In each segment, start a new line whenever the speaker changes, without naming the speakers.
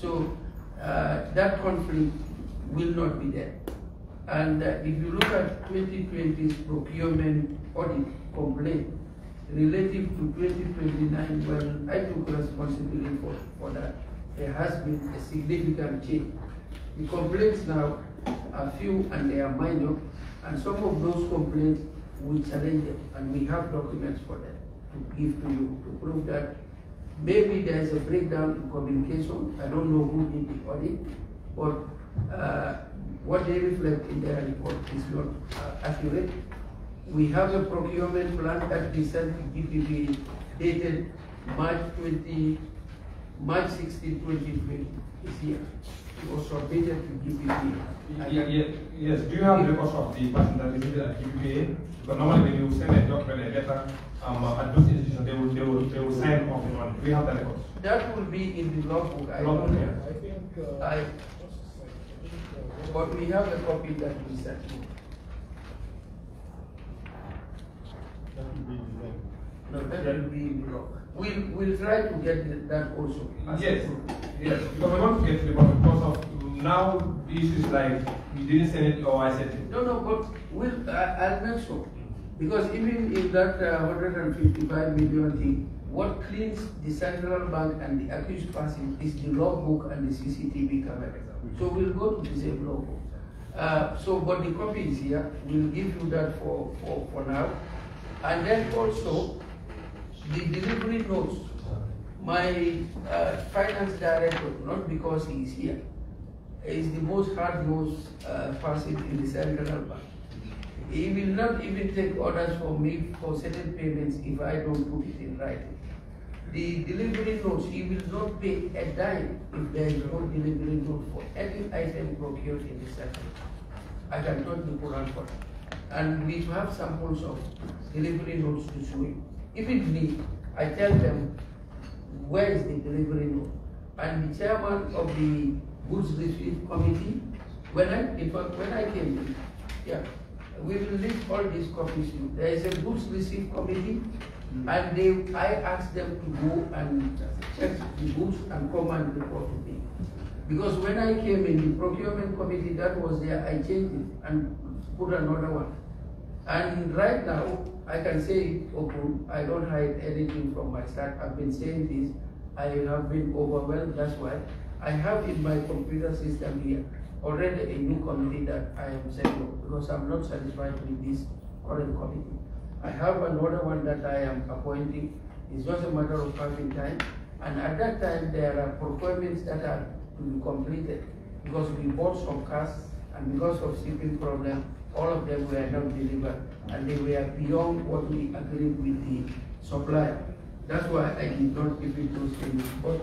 So that conflict will not be there. And if you look at 2020's procurement audit complaint relative to 2029, when I took responsibility for that, there has been a significant change. The complaints now are few and they are minor, and some of those complaints we challenge them, and we have documents for them to give to you to prove that maybe there is a breakdown in communication. I don't know who did the audit, but what they reflect in their report is not accurate. We have a procurement plan that we sent to GPP dated March 16, 2020 this year. It was submitted to GPP.
Yes, do you have records of the person that is at GPPA? Because normally when you send a document, a letter, at those institutions, they will sign off on it. Do you have the records?
That will be in the logbook. I don't know. But we have a copy that we sent.
That will be the name.
No, that will be in the log. We'll try to get that also.
Yes, yes. Because we want to get to the bottom because of now the issue is like you didn't send it or I sent it.
No, but I'll make sure. Because even in that 155 million thing, what cleans the central bank and the accused person is the logbook and the CCTV camera. So we'll go to the same logbook. But the copy is here. We'll give you that for now. And then also, the delivery notes. My finance director, not because he is here, is the most hard-nosed person in the central bank. He will not even take orders from me for certain payments if I don't put it in writing. The delivery notes, he will not pay a dime if there is no delivery note for any item procured in the sector. I can touch the Quran for that. And we have samples of delivery notes to show you. Even me, I tell them, where is the delivery note? And the chairman of the goods receipt committee, when I came in, yeah, we will list all these copies to you. There is a goods receipt committee, and I asked them to go and check the goods and come and report to me. Because when I came in the procurement committee that was there, I changed it and put another one. And right now, I can say it open, I don't hide anything from my staff. I've been saying this, I have been overwhelmed, that's why. I have in my computer system here already a new committee that I am setting up because I'm not satisfied with this current committee. I have another one that I am appointing. It's just a matter of having time. And at that time, there are procurements that are to be completed because we bought some cars and because of shipping problem, all of them were not delivered and they were beyond what we agreed with the supplier. That's why I did not give it those things. But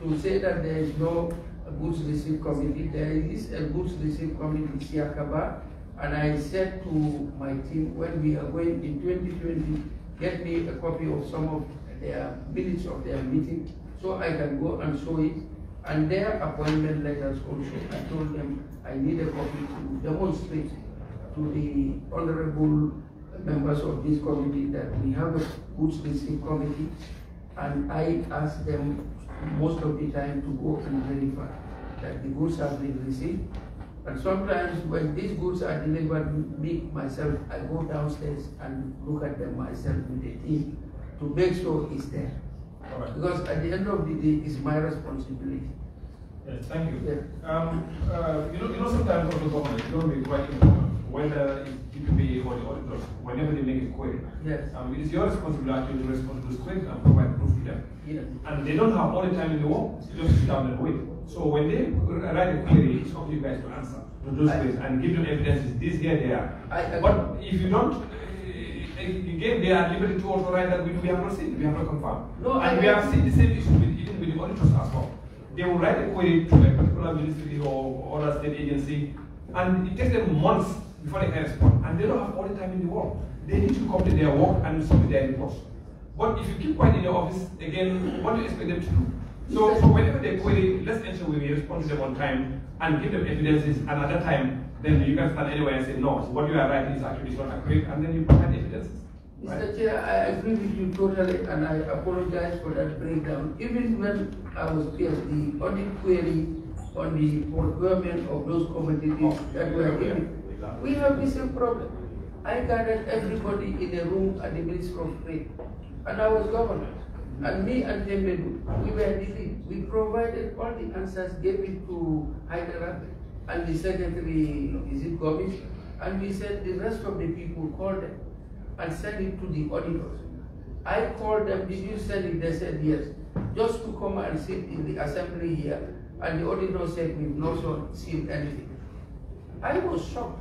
to say that there is no goods receipt committee, there is a goods receipt committee, Siakaba, and I said to my team, when we are going in 2020, get me a copy of some of their minutes of their meeting so I can go and show it. And their appointment letters also, I told them I need a copy to demonstrate to the honorable members of this committee that we have a goods receipt committee, and I ask them most of the time to go and verify that the goods have been received. And sometimes when these goods are delivered, me, myself, I go downstairs and look at them myself with the team to make sure it's there.
Right.
Because at the end of the day, it's my responsibility.
Yes, thank you.
Yeah.
You know, sometimes on the government, it's going to be quite important whether it's GPPA or the auditors, whenever they make a query.
Yes.
It is your responsibility to respond to those queries and provide proof to them.
Yes.
And they don't have all the time in the world to just sit down and wait. So when they write a query, it's up to you guys to answer to those queries and give them evidences. This, here, there. But if you don't, again, they are liberty to also write that we have not seen, we have not confirmed.
No,
and we have seen the same issue even with the auditors as well. They will write a query to a particular ministry or other state agency, and it takes them months before they can respond. And they don't have all the time in the world. They need to complete their work and submit their reports. But if you keep quiet in your office, again, what do you expect them to do? So whenever they query, let's ensure we respond to them on time and give them evidences, and at that time, then you can stand anywhere and say, no, what you are writing is actually not accurate, and then you provide evidences.
Mr. Chair, I agree with you totally, and I apologize for that breakdown. Even when I was pierced, the audit query on the procurement of those commodities that were given, we have the same problem. I gathered everybody in a room at the Ministry of Trade, and I was governor. And me and Jemedu, we were the team. We provided all the answers, gave it to Hyderabad and the secretary, is it Gomis? And we said the rest of the people called them and sent it to the auditors. I called them, did you send it? They said yes. Just to come and sit in the assembly here. And the auditor said we've not seen anything. I was shocked.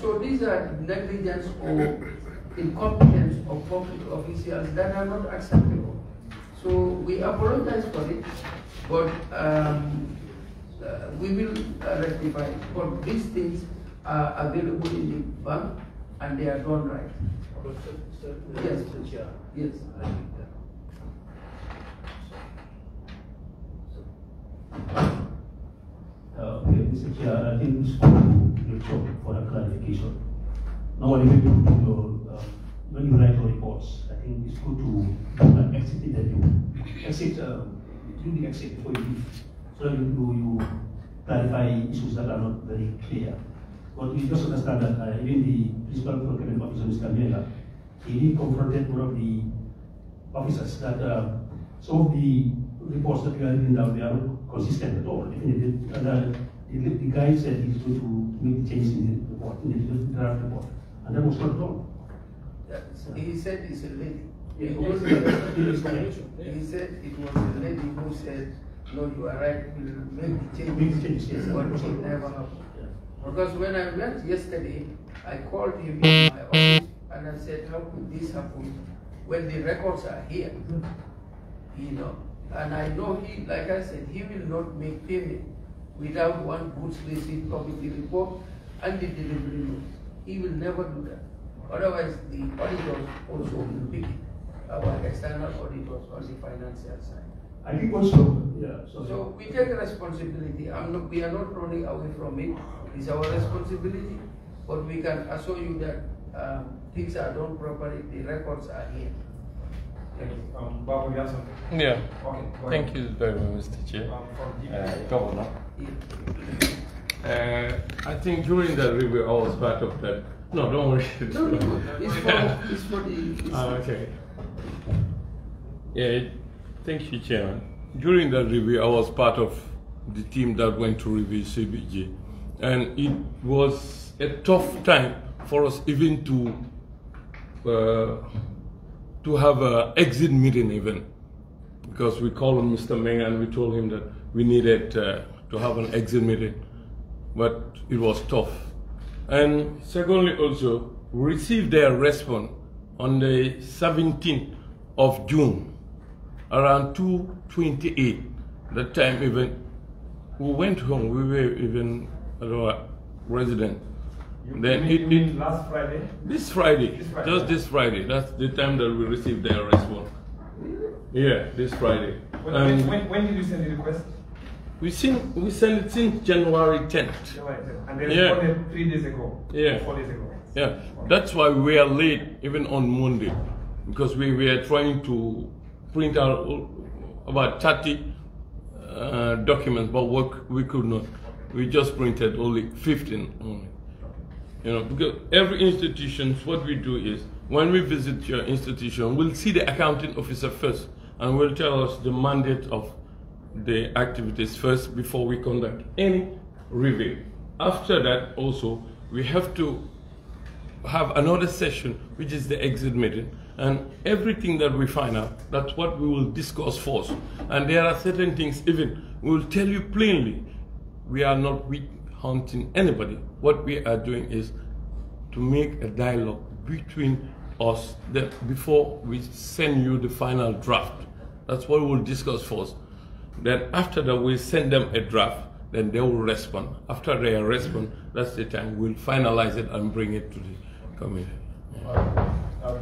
So these are negligence or incompetence of public officials that are not acceptable. So we apologize for it, but we will rectify it. But these things are available in the bank and they are done right. Yes, yes.
Okay, Mr. Chair, I think this is for a clarification. Normally, when you write your reports, I think it's good to do an exit interview. Do the exit before you leave, so that you clarify issues that are not very clear. But we just understand that even the principal procurement officer, Mr. Mela, he confronted one of the officers that some of the reports that we are reading down, they are not consistent at all. And the guy said he's going to make changes in the report, in the draft report, and that was not done.
He said it's a lady. He said it was a lady who said, no, you are right, we'll make the changes. But it never happened. Because when I went yesterday, I called him in my office and I said, how could this happen when the records are here? You know, and I know he, like I said, he will not make payment without one goods receipt committee report and the delivery note. He will never do that. Otherwise, the auditors also will pick it, our external auditors on the financial side.
I think also, yeah.
So we take responsibility. We are not running away from it. It's our responsibility, but we can assure you that things are done properly. The records are here.
Thank you. Babu, you have something?
Yeah.
Okay.
Thank you very much, Mr. Chair. Governor. I think during the review, I was part of that. No, don't worry.
No, it's for the.
Okay. Yeah, thank you, Chairman. During that review, I was part of the team that went to review CBG, and it was a tough time for us even to have an exit meeting even, because we called on Mr. Meng and we told him that we needed to have an exit meeting, but it was tough. And secondly, also, we received their response on the 17th of June, around 2:28. That time even, we went home, we were even at our residence.
Then you mean last Friday?
This Friday, just this Friday. That's the time that we received their response. Yeah, this Friday.
When did you send the request?
We sent it since January 10th.
And they responded 3 days ago.
Yeah.
4 days ago.
Yeah, that's why we are late even on Monday, because we were trying to print out about 30 documents, but we could not. We just printed only 15 only. You know, because every institution, what we do is, when we visit your institution, we'll see the accounting officer first, and will tell us the mandate of the activities first before we conduct any review. After that, also, we have to have another session, which is the exit meeting, and everything that we find out, that's what we will discuss first. And there are certain things, even, we will tell you plainly, we are not hunting anybody. What we are doing is to make a dialogue between us before we send you the final draft. That's what we'll discuss first. Then after that, we'll send them a draft, then they will respond. After they respond, that's the time we'll finalize it and bring it to the committee.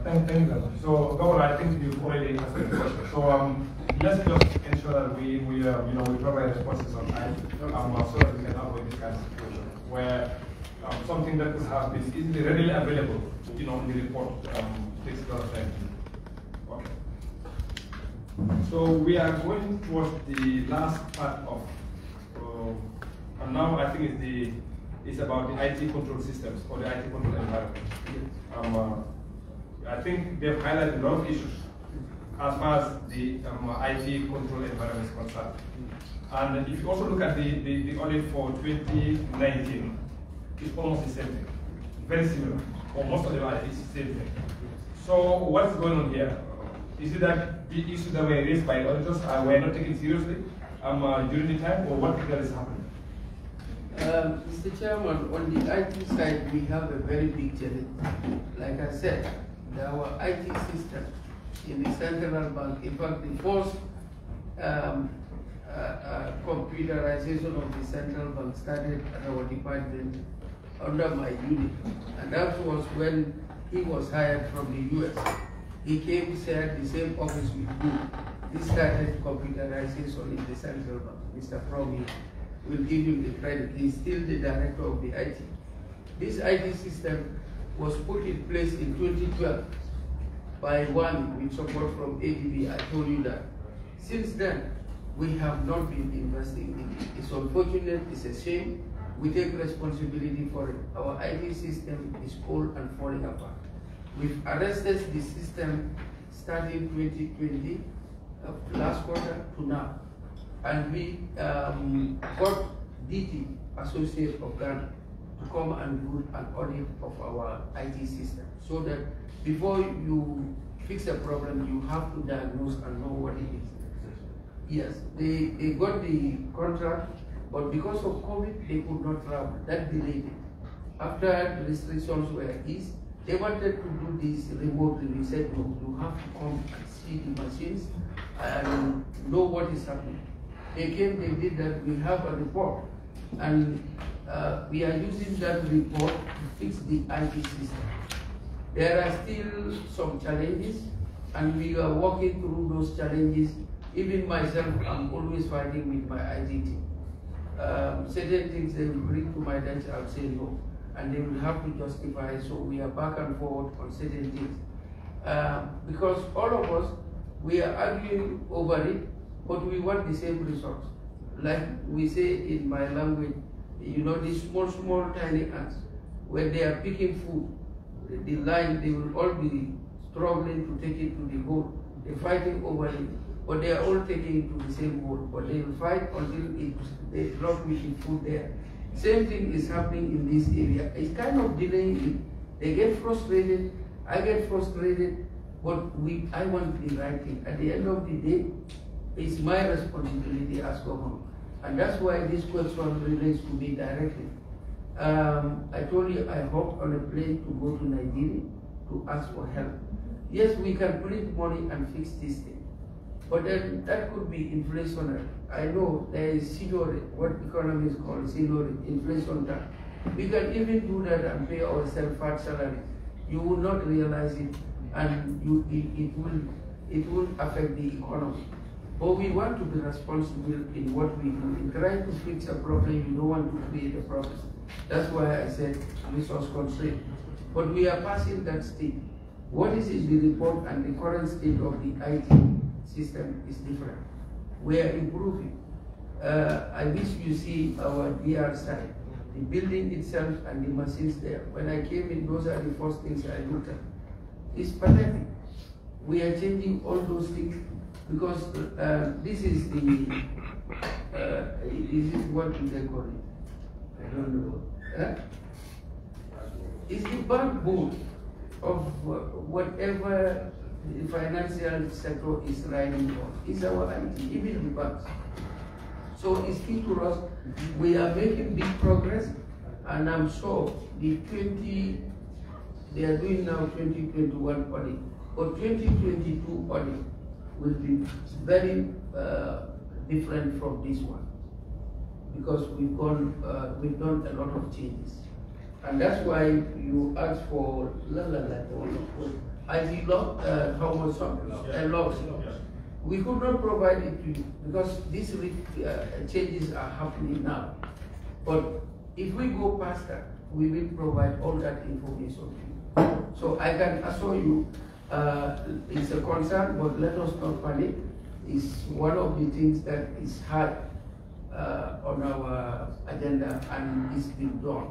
Thank you very much. So, Governor, I think you've already answered the question. So, let's just ensure that we provide responses on time, so that we can avoid this kind of situation where something that could have been easily readily available, in the report. Takes a lot of time. Okay. So we are going towards the last part of, and now I think it's about the IT control systems or the IT control environment. I think they've highlighted a lot of issues as far as the IT control environment is concerned. And if you also look at the audit for 2019, it's almost the same thing, very similar, or most of the audit is the same thing. So what's going on here? Is it that the issues that were raised by auditors were not taken seriously during the time, or what is happening?
Mr. Chairman, on the IT side, we have a very big challenge. Like I said, our IT system in the central bank, in fact, the first computerization of the central bank started at our department under my unit. And that was when he was hired from the US. He came, shared the same office with me. He started computerization in the central bank. Mr. Froggy will give him the credit. He's still the director of the IT. This IT system was put in place in 2012 by one with support from ADB. I told you that. Since then, we have not been investing in it. It's unfortunate, it's a shame. We take responsibility for it. Our IT system is old and falling apart. We've arrested the system starting 2020, last quarter to now. And we got DT, Associate of Ghana, to come and do an audit of our IT system, so that before you fix a problem, you have to diagnose and know what it is. Yes, they got the contract, but because of COVID, they could not travel. That delayed it. After the restrictions were eased, they wanted to do this remotely. We said, no, you have to come and see the machines and know what is happening. They came, they did that. We have a report, and we are using that report to fix the IT system. There are still some challenges, and we are working through those challenges. Even myself, I'm always fighting with my IT team. Certain things they will bring to my desk, I'll say no, and they will have to justify. So we are back and forth on certain things. Because all of us, we are arguing over it, but we want the same results. Like we say in my language, these small, tiny ants, when they are picking food, the line, they will all be struggling to take it to the hole. They're fighting over it, but they are all taking it to the same hole. But they will fight until they drop with the food there. Same thing is happening in this area. It's kind of delaying it. They get frustrated, I get frustrated, but I want the right thing. At the end of the day, it's my responsibility as governor. And that's why this question relates to me directly. I told you I hopped on a plane to go to Nigeria to ask for help. Yes, we can print money and fix this thing, but then that could be inflationary. I know there is senior, what economists call senior inflation tax. We can even do that and pay ourselves fat salaries. You will not realize it, and it will affect the economy. But we want to be responsible in what we do. In trying to fix a problem, you don't want to create a problem. That's why I said resource constraint. But we are passing that stage. What is in the report and the current state of the IT system is different. We are improving. I wish you see our DR side, the building itself and the machines there. When I came in, those are the first things I looked at. It's pathetic. We are changing all those things because this is the, is it what do they call it? I don't know. It's the backbone of whatever the financial sector is riding on. It's our IT, even the banks. So it's key to us. We are making big progress, and I'm sure they are doing now 2021 audit, but 2022 audit will be very different from this one, because we've done a lot of changes. And that's why you asked for IT law, how much laws. We could not provide it to you because these changes are happening now. But if we go past that, we will provide all that information to you. So I can assure you, it's a concern, but let us not panic. It's one of the things that is hard on our agenda, and it's been done.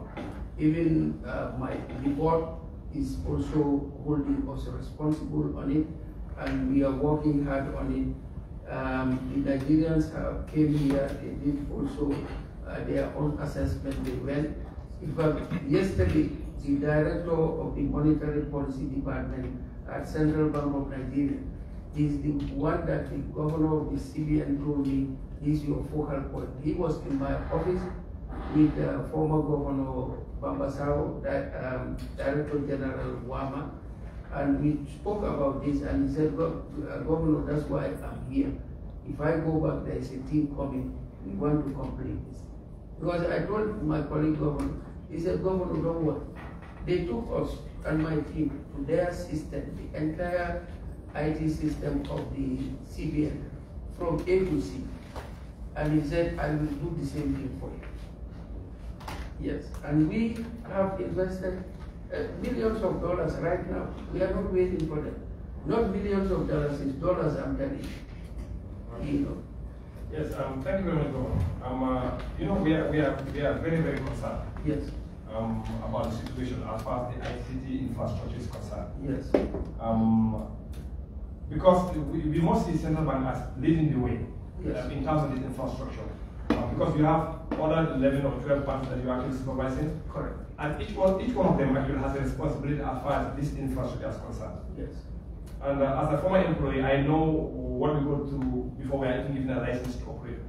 Even the board is also holding us responsible on it, and we are working hard on it. The Nigerians came here, they did also their own assessment, they went. In fact, yesterday, the director of the Monetary Policy Department at Central Bank of Nigeria is the one that the governor of the CBN told me is your focal point. He was in my office with former Governor Bambasao, Director General Wama, and we spoke about this, and he said, Governor, that's why I'm here. If I go back, there is a team coming, we want to complete this. Because I told my colleague Governor, he said, Governor, don't worry. They took us and my team to their system, the entire IT system of the CBN, from A to C. And he said, I will do the same thing for you. Yes, and we have invested millions of dollars right now. We are not waiting for them. Not millions of dollars, it's dollars, I'm telling you. You know.
Yes, thank you very much, Governor. You know, we are very, very concerned.
Yes.
About the situation as far as the ICT infrastructure is concerned.
Yes.
Because we must see Central Bank as leading the way in terms of this infrastructure. Because you have other 11 or 12 banks that you're actually supervising.
Correct.
And each one of them actually has a responsibility as far as this infrastructure is concerned.
Yes.
And as a former employee, I know what we go through before we are even given a license to operate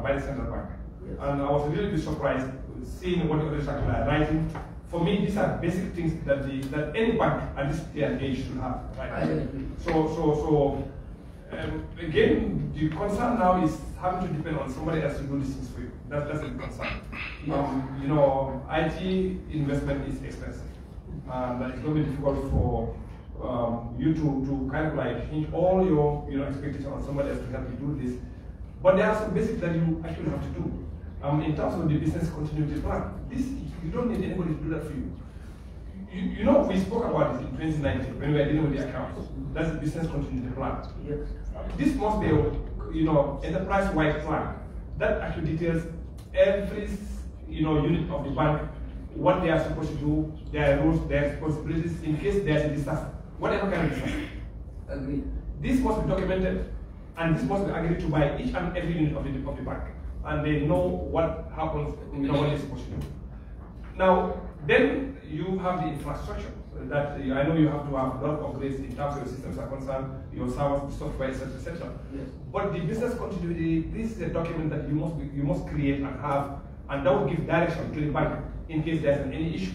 by the Central Bank.
Yes.
And I was really surprised seeing what the others are writing. For me, these are basic things that any bank at this day and age should have. Right?
I agree.
So again, the concern now is having to depend on somebody else to do these things for you. That's the concern.
Yes.
You know, IT investment is expensive, and it's going to be difficult for you to kind of like hinge all your expectations on somebody else to help you do this. But there are some basics that you actually have to do. In terms of the business continuity plan, this you don't need anybody to do that for you. You know, we spoke about this in 2019 when we were dealing with the accounts. That's the business continuity plan.
Yes.
This must be a enterprise-wide plan that actually details every unit of the bank, what they are supposed to do, their rules, their responsibilities in case there is a disaster, whatever kind of disaster.
Agreed.
This must be documented, and this must be agreed to by each and every unit of the bank, and they know what happens, what they're supposed to do. Now, then you have the infrastructure that I know you have to have a lot of upgrades in terms of your systems are concerned, your servers, the software, etc.
Yes.
But the business continuity, this is a document that you must create and have, and that will give direction to the bank in case there's any issue.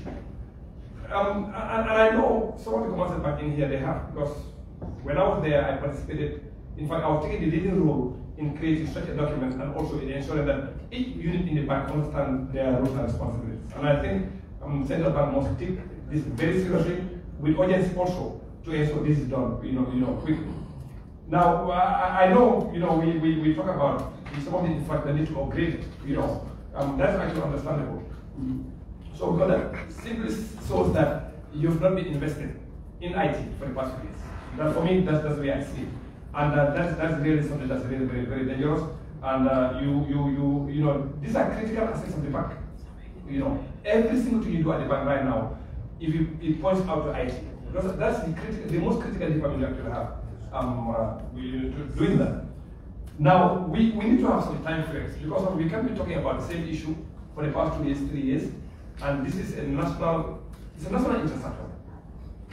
And I know some of the commercial bank in here they have, because when I was there, I participated. In fact, I was taking the leading role in creating such a document and also in ensuring that each unit in the bank understands their roles and responsibilities. And I think Central Bank must take this very seriously with urgency also to ensure this is done, quickly. Now, I know, we talk about some of the infrastructure that need to upgrade it, that's actually understandable. So because that simply shows that you've not been invested in IT for the past few years. That for me, that's the way I see it. And that's really something that's very, very, very dangerous. And these are critical assets of the bank. Every single thing you do at the bank right now, if it points out to IT, because that's the most critical department you actually have doing that. Now, we need to have some time frames, because we can't be talking about the same issue for the past 2 years, 3 years, and this is a national interest factor.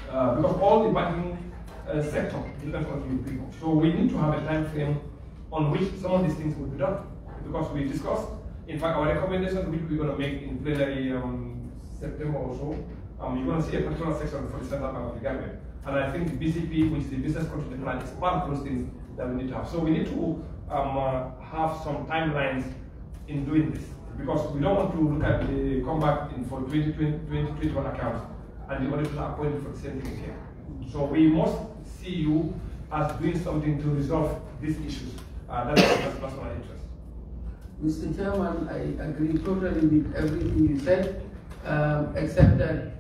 Because all the banking sector depends on you people. So we need to have a time frame on which some of these things will be done. Because we discussed, in fact, our recommendation, which we're going to make in plenary September or so, you're going to see a particular section for the Central Bank of the Gambia. And I think the BCP, which is the Business Continuity Plan, is part of those things that we need to have. So we need to have some timelines in doing this, because we don't want to look at the comeback for 2021 accounts and the auditors are appointed for the same thing here. So we must see you as doing something to resolve these issues. That's my interest.
Mr. Chairman, I agree totally with everything you said. except that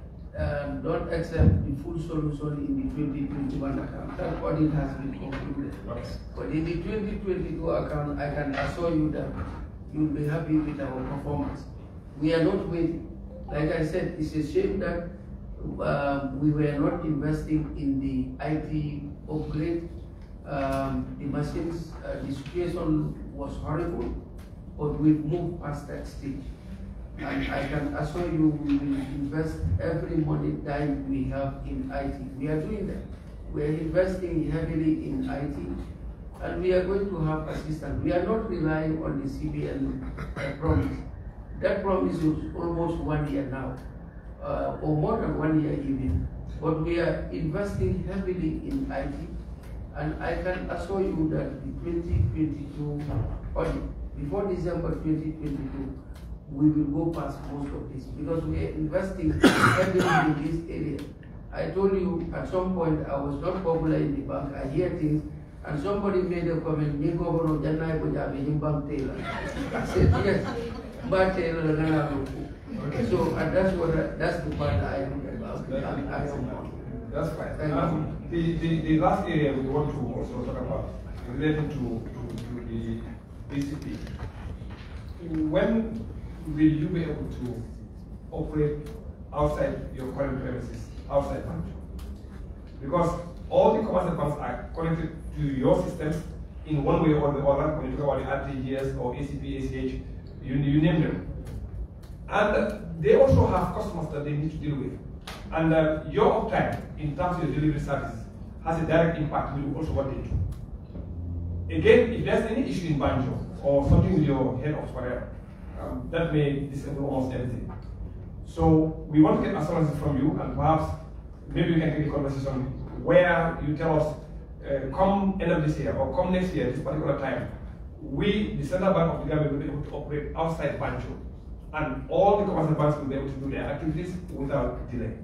don't accept the full solution in the 2021 account. That audit has been concluded.
Okay.
But in the 2022 account, I can assure you that you'll be happy with our performance. We are not waiting. Like I said, it's a shame that we were not investing in the IT upgrade. The machines, the situation was horrible, but we've moved past that stage. And I can assure you we will invest every money dime we have in IT. We are doing that. We are investing heavily in IT, and we are going to have assistance. We are not relying on the CBN promise. That promise is almost 1 year now, or more than 1 year even. But we are investing heavily in IT, and I can assure you that the 2022 audit, before December 2022, we will go past most of this because we are investing heavily in this area. I told you at some point I was not popular in the bank. I hear things, and somebody made a comment, "Ni governor Janai Punjabi him bank Taylor." I said yes, but Taylor So that's the part that I think about. I don't know.
That's fine. The last area we want to also talk about related to the BCP. When will you be able to operate outside your current premises, outside bank? Because all the commercial banks are connected to your systems in one way or the other. When you talk about the RTGS or ACP, ACH, you name them. And they also have customers that they need to deal with. And your uptime in terms of your delivery services has a direct impact with also what they do. Again, if there's any issue in Banjo or something with your head office, whatever, that may disable almost everything. So we want to get assurances from you, and perhaps maybe we can take a conversation where you tell us, come end of this year or come next year, this particular time, we, the Central Bank of the Gambia, will be able to operate outside Banjo, and all the commercial banks will be able to do their activities without delay.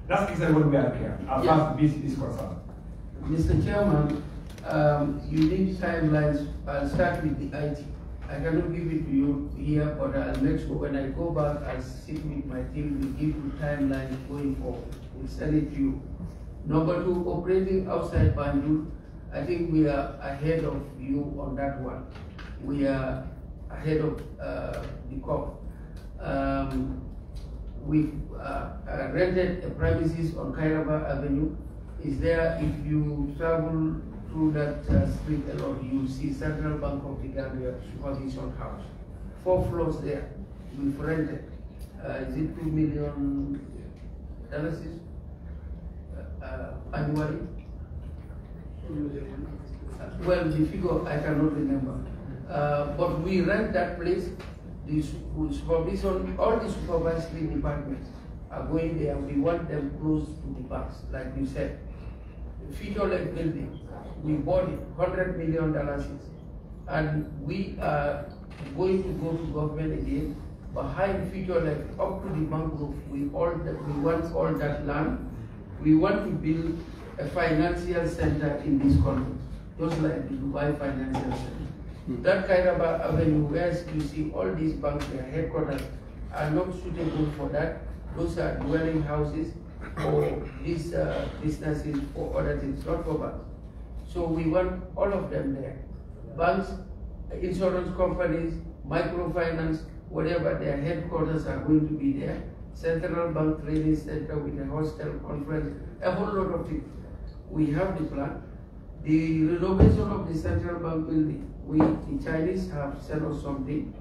That's exactly what we are here, as far as BCP is concerned.
Mr. Chairman, you need timelines. I'll start with the IT. I cannot give it to you here, but I'll make sure when I go back, I'll sit with my team, we'll give you timelines going forward. We'll send it to you. Number two, operating outside Banjul, I think we are ahead of you on that one. We are ahead of the COP. We've rented a premises on Kairaba Avenue. Is there, if you travel through that street a lot, you'll see Central Bank of the Gambia Supervision House. 4 floors there. We've rented. Is it $2 million annually? Well, the figure I cannot remember. But we rent that place. The supervision, all the supervisory departments are going there. We want them close to the banks, like you said. The feature-length building, we bought it, $100 million, and we are going to go to government again. Behind feature-length, up to the bank roof, we want all that land. We want to build a financial center in this country, just like the Dubai Financial Center. That kind of avenue where you see all these banks, their headquarters, are not suitable for that. Those are dwelling houses or these businesses for other things, not for banks. So we want all of them there. Banks, insurance companies, microfinance, whatever, their headquarters are going to be there. Central Bank Training Center with a hostel, conference, a whole lot of things. We have the plan. The renovation of the Central Bank building, the Chinese have sent us something,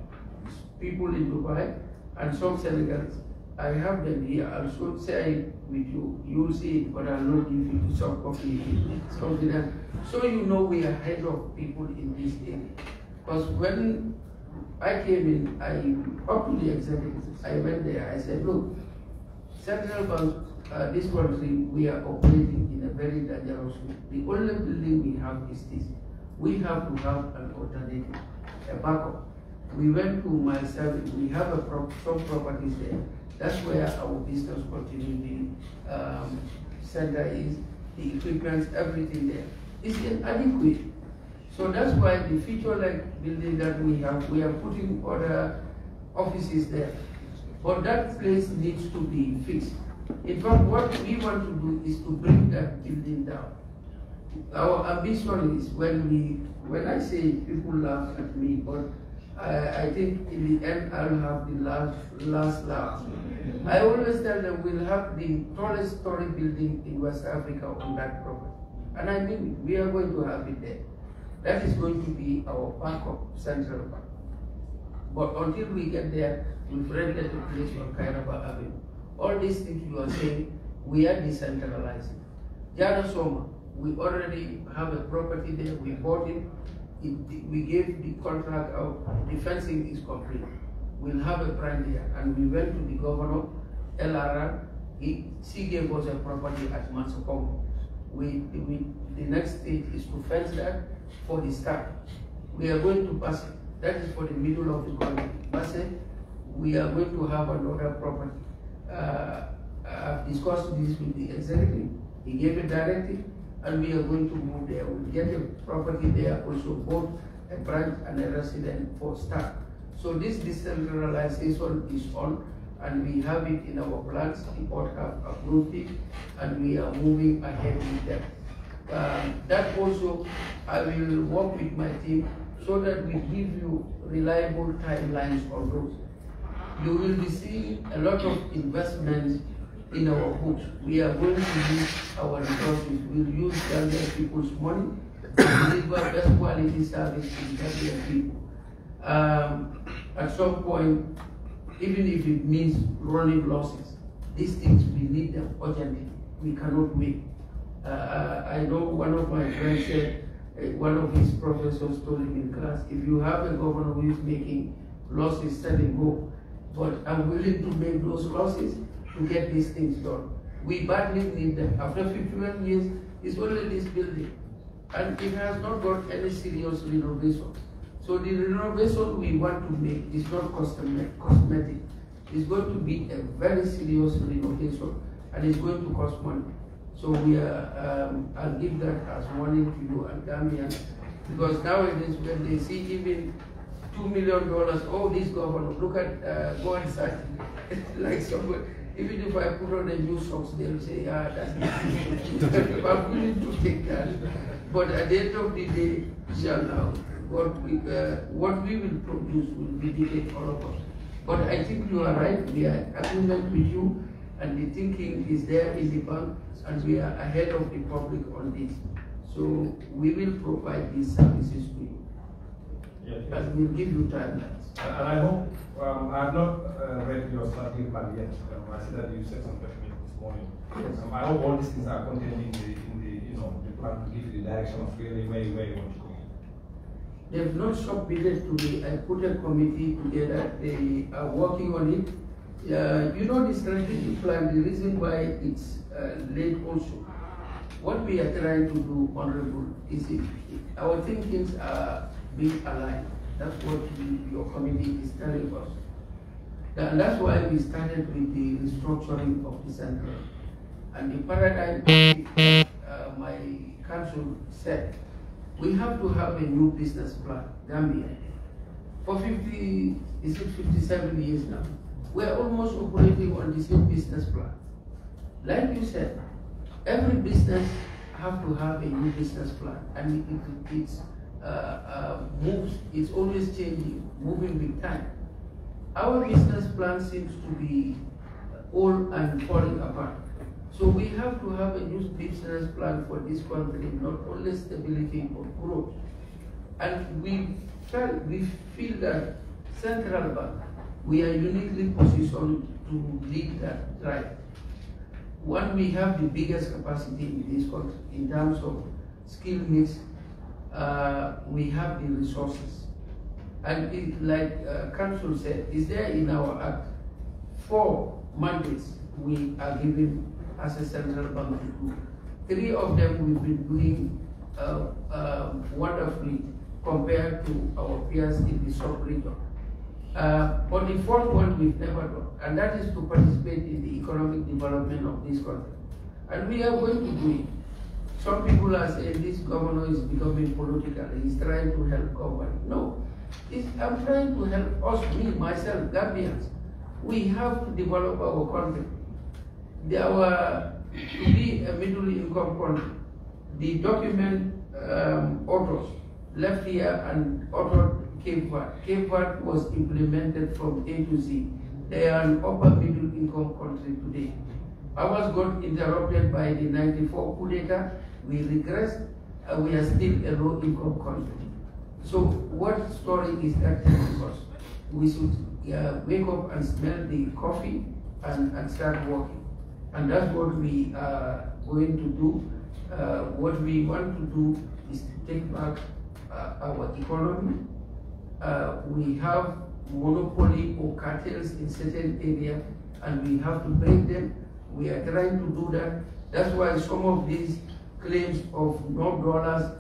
people in Dubai and some Senegalese. I have them here. I'll soon share it with you. You'll see it, but I'll not give you the soft copy. Something else. So you know we are ahead of people in this area. Because when I came in, up to the executives, I went there, I said, look, Central Bank, this country, we are operating in a very dangerous way. The only building we have is this. We have to have an alternative, a backup. We went to my service, we have some properties there. That's where our business continuity center is, the equipment, everything there. It's inadequate. So that's why the feature-like building that we are putting other offices there. But that place needs to be fixed. In fact, what we want to do is to bring that building down. Our ambition is when I say people laugh at me, but I think in the end I'll have the last laugh. I always tell them we'll have the tallest story building in West Africa on that property. And I mean, we are going to have it there. That is going to be our backup central bank. But until we get there, we've rented a place on Kairaba Avenue. All these things you are saying, we are decentralizing. Jana Soma, we already have a property there, we bought it, we gave the contract out, the fencing is complete. We'll have a brand there. And we went to the governor, LRR, she gave us a property at Mansokom. The next stage is to fence that for the start. We are going to pass it. That is for the middle of the country. Basse, we are going to have another property. I've discussed this with the executive. He gave a directive, and we are going to move there. We'll get a property there, also both a branch and a resident for start. So this decentralization is on, and we have it in our plans. The board have approved it, and we are moving ahead with them. That also, I will work with my team so that we give you reliable timelines on those. You will be seeing a lot of investments in our books. We are going to use our resources. We'll use Gambian people's money to deliver best quality service to Gambian people. At some point, even if it means running losses, these things, we need them urgently. We cannot wait. I know one of my friends said, one of his professors told him in class, if you have a governor who is making losses, tell him go. But I'm willing to make those losses to get these things done. We badly need them. After 51 years, it's only this building. And it has not got any serious renovation. So the renovation we want to make is not cosmetic. It's going to be a very serious renovation, and it's going to cost money. So we are, I'll give that as warning to you and Gambians, because nowadays when they see even $2 million, oh, this governor, look at, go inside, like somebody, even if I put on a new socks, they'll say, yeah, that's not I'm willing to take that. But at the end of the day, inshallah, what we will produce will benefit all of us. But I think you are right, we are in agreement with you, and the thinking is there in the bank, and we are ahead of the public on this. So we will provide these services to you.
Yes.
And we'll give you timelines.
And I hope, I have not read your strategic plan yet. I see that you said some documents this morning.
Yes.
I hope all these things are contained in the plan to give you the direction of really where you want to go.
They've not submitted to me. I put a committee together. They are working on it. You know the strategic plan, the reason why it's late also. What we are trying to do, Honorable, is our thinkings are being aligned. That's what your committee is telling us. And that's why we started with the restructuring of the center. And the paradigm that my council said, we have to have a new business plan, Gambia. For 57 years now, we're almost operating on the same business plan. Like you said, every business have to have a new business plan, and it's moves, it's always changing, moving with time. Our business plan seems to be old and falling apart. So we have to have a new business plan for this country, not only stability but growth. And we feel that Central Bank, we are uniquely positioned to lead that drive. One, we have the biggest capacity in this country in terms of skill mix. We have the resources. And it, like Council said, is there in our act 4 mandates we are given as a central bank to do. 3 of them we've been doing wonderfully compared to our peers in the sub-region. But the 4th one we've never done, and that is to participate in the economic development of this country. And we are going to do it. Some people are saying this governor is becoming political, he's trying to help government. No, I'm trying to help us, me, myself, Gambians. We have to develop our country. To be a middle income country, the document authors left here and authored Cape Verde. Cape Verde was implemented from A to Z. They are an upper middle income country today. Ours got interrupted by the 94 coup d'etat. We regressed. We are still a low income country. So what story is that telling us? We should wake up and smell the coffee and start working. And that's what we are going to do. What we want to do is to take back our economy. We have monopoly or cartels in certain areas, and we have to break them. We are trying to do that. That's why some of these claims of no dollars,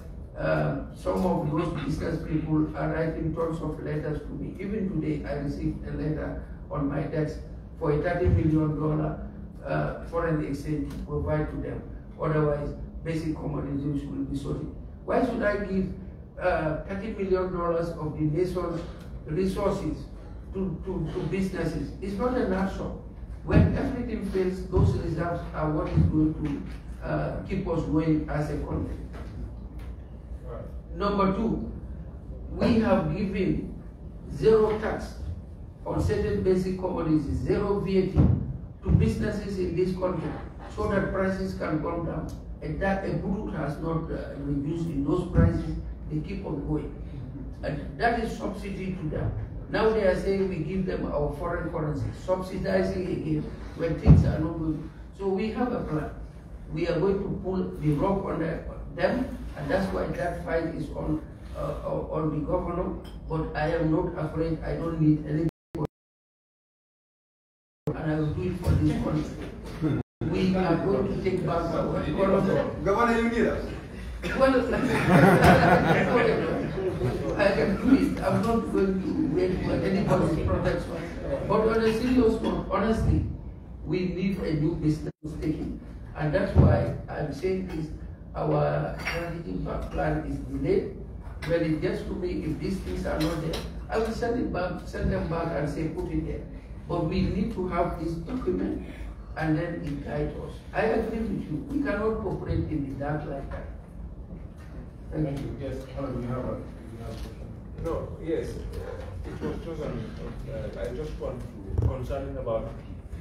some of those business people are writing tons of letters to me. Even today, I received a letter on my desk for a $30 million foreign exchange to provide to them. Otherwise, basic commodities will be sold. Why should I give $30 million of the nation's resources to businesses? It's not an option. When everything fails, those reserves are what is going to keep us going as a country. Number two, we have given zero tax on certain basic commodities, zero VAT to businesses in this country so that prices can come down. And that a brute has not reduced in those prices, they keep on going. And that is subsidy to them. Now they are saying we give them our foreign currency, subsidizing again when things are not good. So we have a plan. We are going to pull the rope on them, and that's why that fight is on the governor. But I am not afraid. I don't need any. And I will do it for this country. We are going to take back our economy.
Governor, you need us.
Well, I can do it. I'm not going to wait for anybody's protection. But on a serious note, honestly, we need a new business taking. And that's why I'm saying this, our strategic plan is delayed. When it gets to me, if these things are not there, I will send them back and say, put it there. But we need to have this document and then it guides us. I agree with you. We cannot operate in the dark like that.
Thank you. Yes, Alan, you have a question.
No, yes, it was chosen. I just want to concern about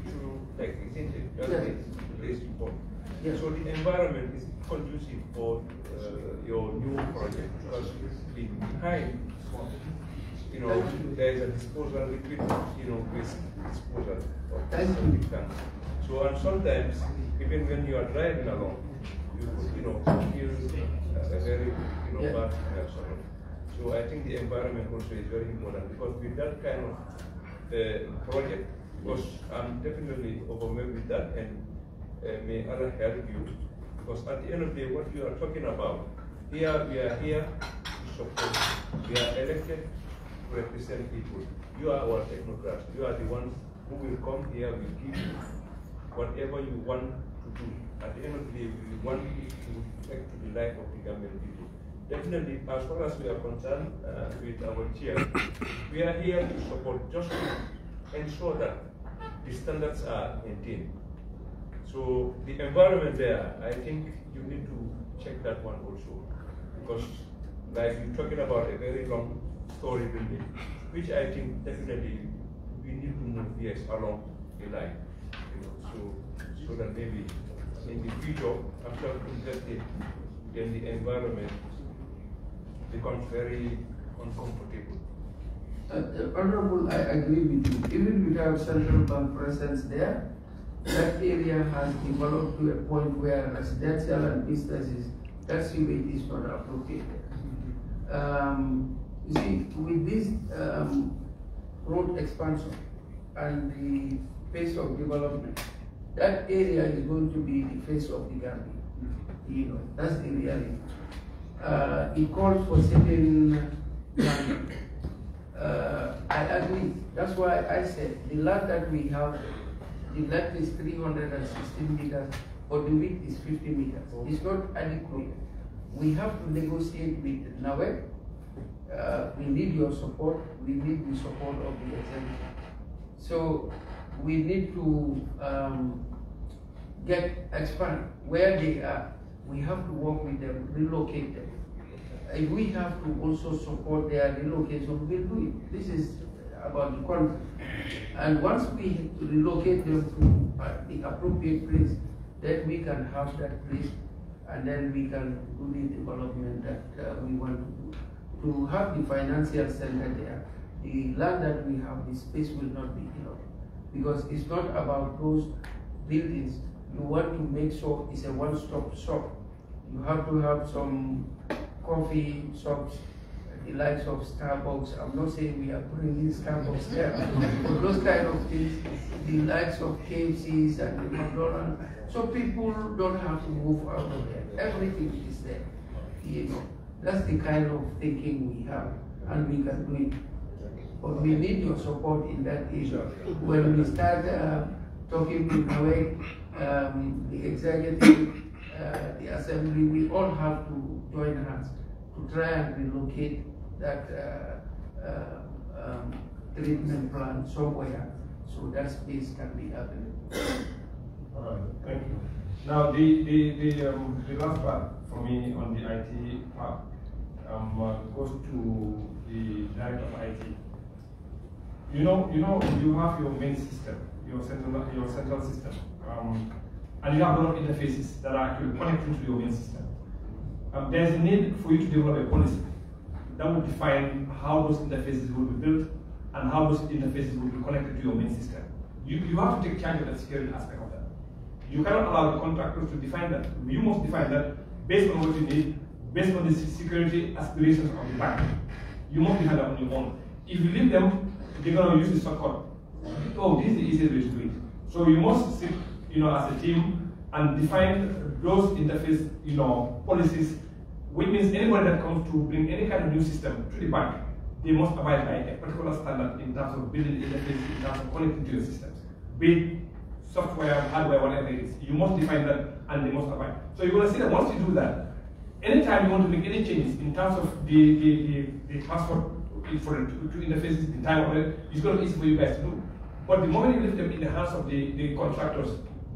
two, like, isn't it? That is raised important.
Yes.
So the environment is conducive for your new project because behind, there is a disposal liquid, waste disposal of septic tanks. So and sometimes even when you are driving along, you feel a very bad smell. So I think the environment also is very important because with that kind of project, because I'm definitely overwhelmed with that, and may Allah help you, because at the end of the day, what you are talking about, we are here to support. We are elected to represent people. You are our technocrats. You are the ones who will come here, will give you whatever you want to do. At the end of the day, we want you to affect the life of the Gambian people. Definitely, as far as we are concerned with our chair, we are here to support, just to ensure that the standards are maintained. So the environment there, I think you need to check that one also, because like you're talking about a very long story building, which I think definitely we need to move years along the line, so that maybe in the future, after investing, then the environment becomes very uncomfortable.
Honorable, I agree with you. Even without central bank presence there, that area has developed to a point where residential and businesses, that sewage is not appropriate. You see, with this road expansion and the pace of development, that area is going to be the face of the Gambia. That's the reality. It calls for certain land. I agree. That's why I said the land that we have, the length is 316 meters, but the width is 50 meters. It's not adequate. We have to negotiate with NAWEC. We need your support. We need the support of the executive. So we need to expand where they are. We have to work with them, relocate them. If we have to also support their relocation, we'll do it. This is about the country. And once we relocate them to the appropriate place, then we can have that place, and then we can do the development that we want to do. To have the financial center there, the land that we have, the space will not be enough. Because it's not about those buildings. You want to make sure it's a one-stop shop. You have to have some coffee shops, the likes of Starbucks. I'm not saying we are bringing Starbucks there, but those kind of things, the likes of KFCs and the McDonald's, so people don't have to move out of there. Everything is there. You know, that's the kind of thinking we have, and we can do it. But we need your support in that issue. When we start talking in a way, the executive, the assembly, we all have to join hands to try and relocate that treatment plan somewhere so that space can be available.
All right, thank you. Now the last part for me on the IT part goes to the director of IT. You have your main system, your central system, and you have a lot of interfaces that are actually connected to your main system. There's a need for you to develop a policy that will define how those interfaces will be built and how those interfaces will be connected to your main system. You have to take charge of the security aspect of that. You cannot allow the contractors to define that. You must define that based on what you need, based on the security aspirations of the bank. You must define that on your own. If you leave them, they're going to use the shortcut. Oh, this is the easiest way to do it. So you must sit, as a team and define those interface, policies, which means anybody that comes to bring any kind of new system to the bank, they must abide by a particular standard in terms of building interface, in terms of connecting to your systems. Be it software, hardware, whatever it is. You must define that and they must abide. So you're going to see that once you do that, anytime you want to make any changes in terms of the password for the two interfaces, the time of it, it's going to be easy for you guys to do. But the moment you leave them in the hands of the contractors,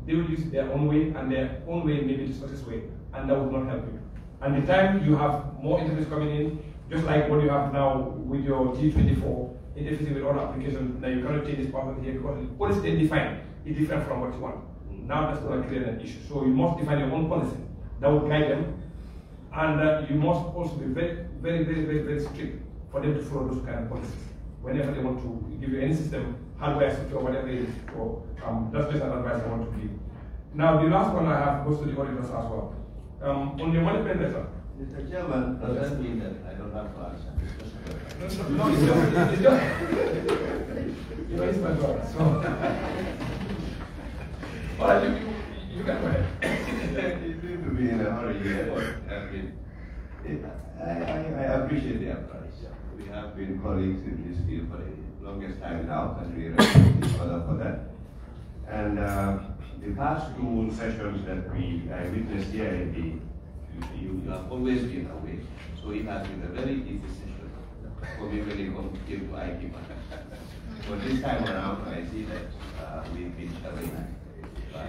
they will use their own way, and their own way may be the shortest way, and that will not help you. And the time you have more interface coming in, just like what you have now with your G24 interfacing with other applications, now you cannot change this password here because the policy they define is different from what you want. Now that's going to create an issue. So you must define your own policy that will guide them, and you must also be very, very, very, very, very strict for them to follow those kind of policies whenever they want to give you any system, hardware, software, whatever it is. So that's just an advice I want to give. Now the last one I have goes to the auditors as well. On your money payment letter.
Mr. Chairman, does that mean that I don't have to answer?
No, it's just it's my job. So, all right, you can go ahead.
You seem to be in a hurry here, but I appreciate the advice. We have been colleagues in this field for the longest time now, and we respect each other for that. And the past two sessions that I witnessed here, you have always been away. So it has been a very easy session for me when it came to IT. But this time around, I see that we've been challenged by.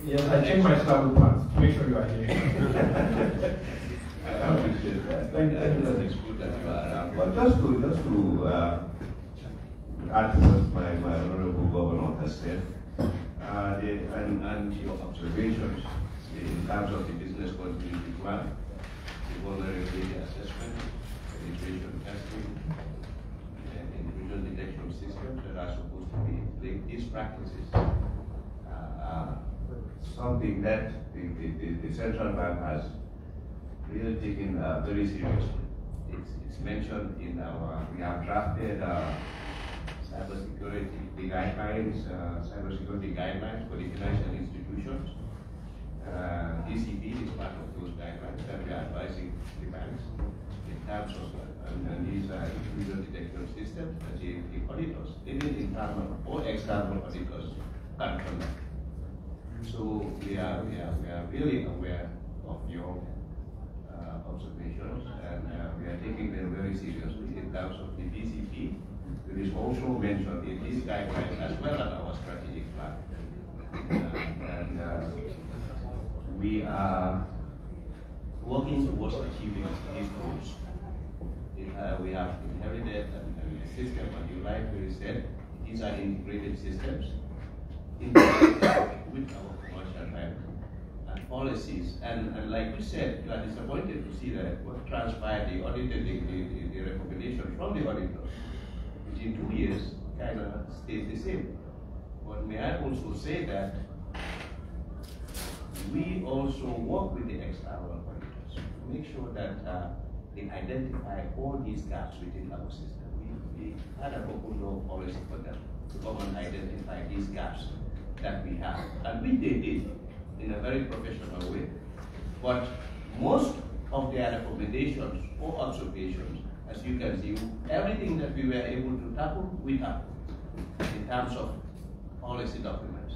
Yes, I changed my travel plans to make sure you are here.
I appreciate that.
Thank you.
It's good that you are around. But just to add to what my honorable governor has said, and your observations in terms of the business continuity plan, the vulnerability assessment, penetration testing, and intrusion detection systems that are supposed to be linked. These practices are something that the central bank has really taken very seriously. It's mentioned in we have drafted cybersecurity guidelines, cybersecurity guidelines for the financial institutions. DCP is part of those guidelines that we are advising the banks in terms of and these are intrusion detection systems that the auditors, even internal or external auditors, can conduct. So we are really aware of your observations, and we are taking them very seriously in terms of the DCP. It is also mentioned in this guidelines as well as our strategic plan. We are working towards achieving these goals. We have inherited a system, and you rightly said, these are integrated systems, integrated with our commercial bank and policies. And like you said, you are disappointed to see that what transpired, the recommendation from the auditor within 2 years kind of stays the same. But may I also say that we also work with the external auditors to make sure that they identify all these gaps within our system. We had an open door policy for them to come and identify these gaps that we have. And we did it in a very professional way. But most of their recommendations or observations, as you can see, everything that we were able to tackle, we tackled in terms of policy documents,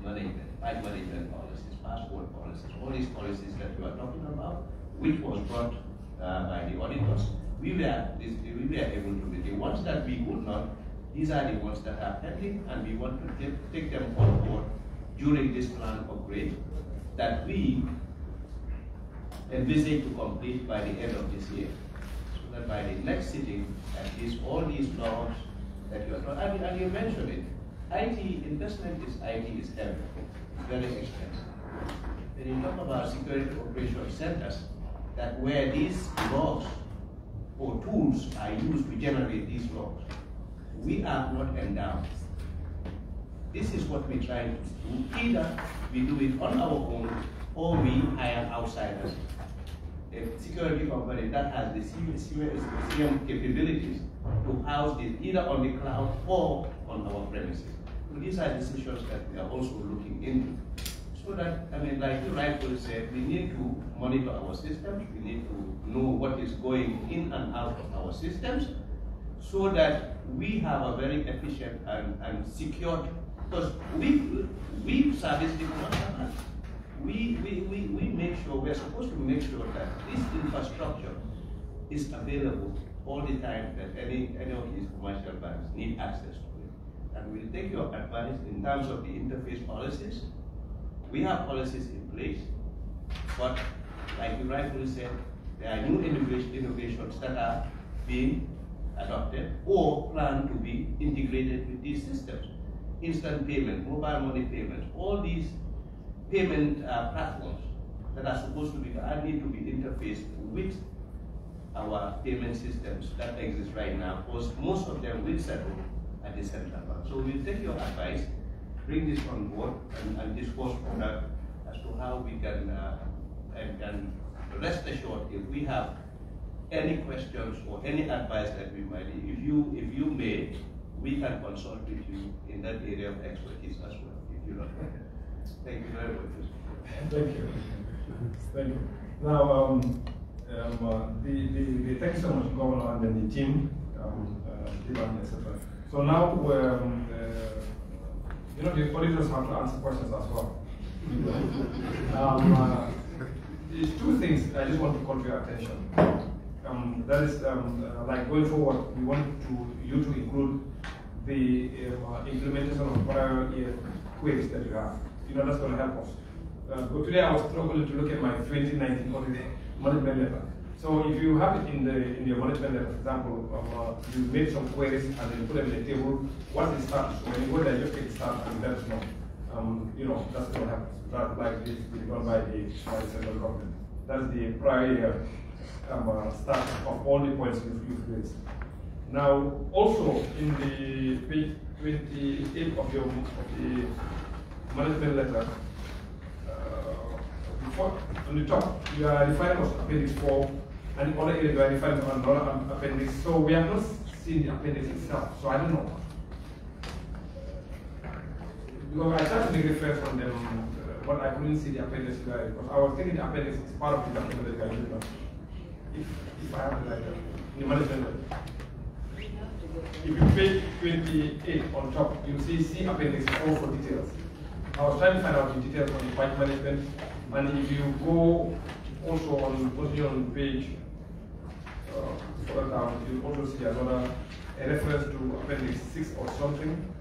management, bank management policies, passport policies, all these policies that you are talking about, which was brought by the auditors. We were able to do the ones that we could not. These are the ones that are pending, and we want to take them on board during this plan upgrade that we envisage to complete by the end of this year. So that by the next sitting, at least all these laws that you are talking, and you mentioned it, IT investment is heavy, very expensive. When you talk about security operations centers, that where these logs or tools are used to generate these logs, we are not endowed. This is what we try to do. Either we do it on our own or we hire outsiders. A security company that has the CM capabilities to house this either on the cloud or on our premises. So these are decisions that we are also looking into. So that, I mean, like you rightfully said, we need to monitor our systems, we need to know what is going in and out of our systems, so that we have a very efficient and secured, because we service the commercial bank. We make sure, we're supposed to make sure that this infrastructure is available all the time, that any of these commercial banks need access to it. And we'll take your advice in terms of the interface policies. We have policies in place, but like you rightfully said, there are new innovations that are being adopted or planned to be integrated with these systems. Instant payment, mobile money payments, all these payment platforms that are supposed to be, need to be interfaced with our payment systems that exist right now, because most of them will settle at the central bank. So we'll take your advice, bring this on board, and discuss further as to how we can, and rest assured, if we have any questions or any advice that we might need, if you may, we can consult with you in that area of expertise as well, if you don't mind. Thank you very much.
Thank you. Thank you. Now, thank you so much, Governor, and then the team, etc. So now, you know, the auditors have to answer questions as well. There's two things I just want to call to your attention. That is, like going forward, we want you to include the implementation of prior year queries that you have. You know, that's going to help us. But today I was struggling to look at my 2019 audit management letter. So if you have it in your management letter, for example, you made some queries and then you put them in the table, what is status? So when you go there, just take status and let us know. You know, that's going to help us. That like this is done by the central government. That's the prior year status of all the points you've raised. Now, also in the page 28 of the management letter, on the top, you are referring to appendix 4, and other areas you are referring to another appendix. So we have not seen the appendix itself, so I don't know. Because I tried to make reference on them, but I couldn't see the appendix there, because I was thinking the appendix is part of the document that I did. If I have the letter, the management letter. If you page 28 on top, you see appendix 4 for details. I was trying to find out the details on the bank management, and if you go also on page further down, you also see another a reference to Appendix 6 or something.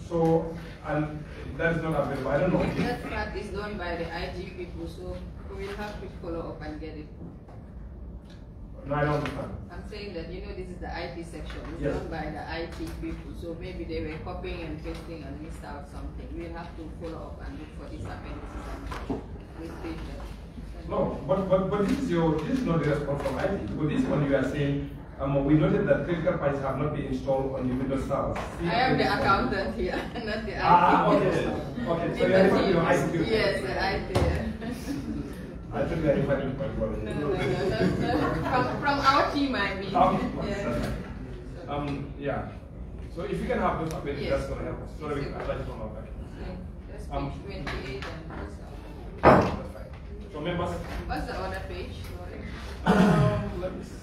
So, and that is not available. I don't know.
That part is done by the IT people, so we will have to follow up and get it.
No, I don't understand.
I'm saying that, you know, this is the IT section. It's
Yes.
done by the IT people, so maybe they were copying and pasting and missed out something. We'll have to follow up and look for these appendices and replace them.
No, but this is not the response from IT. Because this one you are saying, we noted that critical files have not been installed on the Windows servers.
I am the accountant here, not the IT.
Okay. Okay, so you are referring to your IT people.
Yes, the IT.
I think you are referring to my brother.
No. From our team, I mean.
Okay. Yeah. So if you can have those appendices,
Yes.
that's going to help us. Sorry, I'd like to know that.
That's page 28 and what's the
That's fine. So members,
What's the other page? Sorry.
let me see.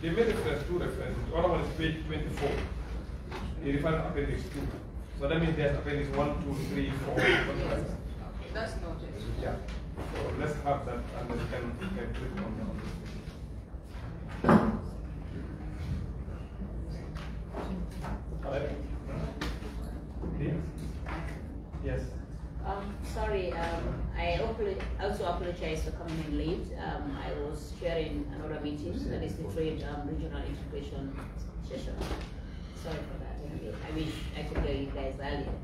They made two references. The other one is page 24. They refer to appendix 2. So that means there's appendix 1, 2, 3, 4.
Yes. That's noted.
Yeah. So let's have that and then we can click on this. Yes.
Sorry, I also apologize for coming in late. I was chairing another meeting, that is the trade regional integration session. Sorry for that. I wish I could hear you guys earlier.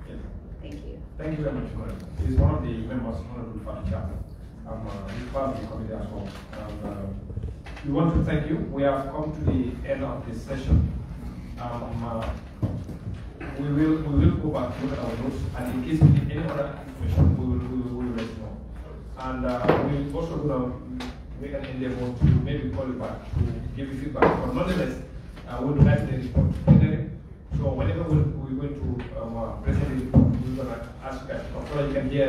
Thank you.
Thank you very much, madam. He's one of the members, Honorable Father Chapel. He's part of the committee as well. We want to thank you. We have come to the end of this session. We will go back to look at our notes, and in case we need any other information, we will let you know. And we're also going to make an endeavor to maybe call you back to give you feedback. But nonetheless, we'll write the report. So whenever we're going to present the report, we're going to ask you guys so that you can hear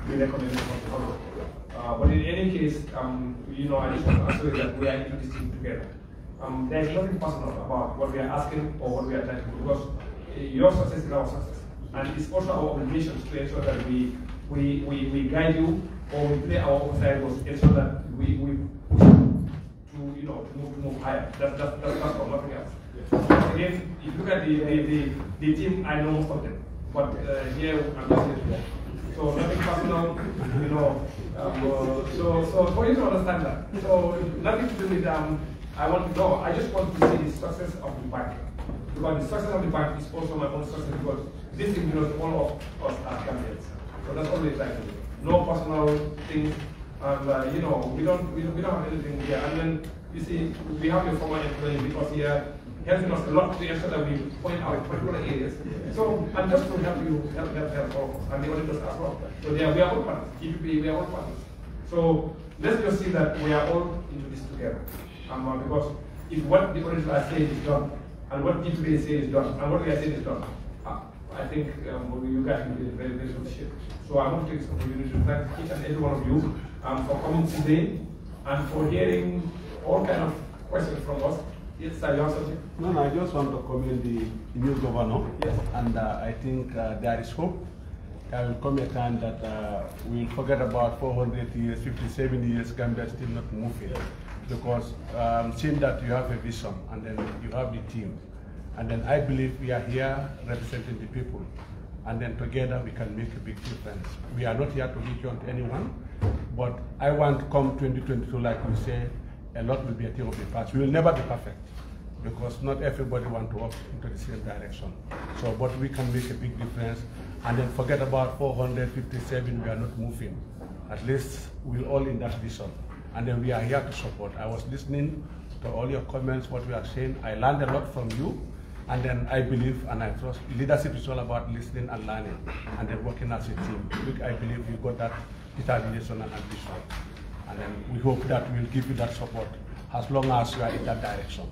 the recommendations of the Council. But in any case, you know, I just want to assure you that we are in this team together. There is nothing personal about what we are asking or what we are trying to do, because your success is our success. And it's also our obligation to ensure that we guide you, or we play our oversight roles, ensure that we push to, you know, to move higher. That's all, nothing else. Again, if you look at the team, I know most of them, but here I'm just here to work. So nothing personal, you know. So for you to understand that. So nothing to do with I want to know. I just want to see the success of the bank, because the success of the bank is also my own success, because this includes all of us as Gambians. So that's all we're trying to do. No personal things, and you know, we don't have anything here. And then you see, we have your former employee because here helping us a lot to ensure that we point out particular areas. So, and just to help you, help all of us, and the auditors as well. So we are all partners. GPP, we are all partners. So let's just see that we are all into this together. Because if what the auditors are saying is done, and what GPP is saying is done, and what we are saying is done, I think you guys will be very, very good shape. So I want to take this opportunity to thank each and every one of you for coming today and for hearing all kind of questions from us. Yes, sir, you have something?
No, I just want to commend the new governor.
Yes.
And I think there is hope. There will come a time that we'll forget about 400 years, 57 years, Gambia still not moving. Because seeing that you have a vision and then you have the team. And then I believe we are here representing the people. And then together we can make a big difference. We are not here to reach on anyone, but I want to come 2022, like we say, a lot will be a thing of the past. We will never be perfect, because not everybody wants to walk into the same direction. So, but we can make a big difference, and then forget about 457, we are not moving. At least we're all in that vision. And then we are here to support. I was listening to all your comments, what we are saying. I learned a lot from you. And then I believe and I trust leadership is all about listening and learning, and then working as a team. I believe you got that determination and ambition. And then we hope that we'll give you that support as long as you are in that direction.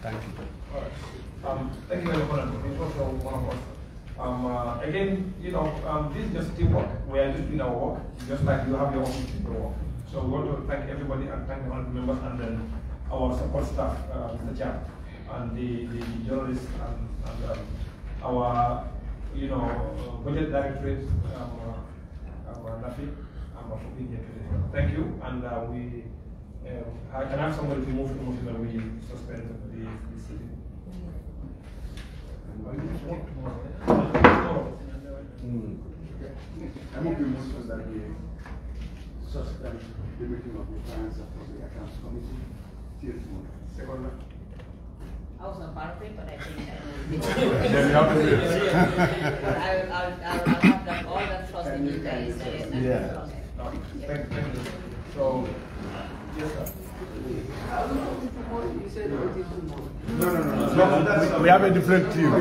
Thank you.
All right. Thank you very much. It's also one of us. Again, you know, this is just teamwork. We are just doing our work, just like you have your own people work. So we want to thank everybody and thank the honorable members and then our support staff, Mr. Chair, and the journalists and our, you know, budget directorate, Nafi, for being here today. Thank you, and we I can have somebody to move the motion that we suspend the sitting.
I'm okay with motion that we suspend the meeting of the Finance and the Accounts Committee till tomorrow. Second.
I was not part of it, but I think I know.
Then we have to do it.
But I'll have that, all that trust in you guys.
Yeah.
Thank you. So, yes, sir.
You said
No. We have a different team.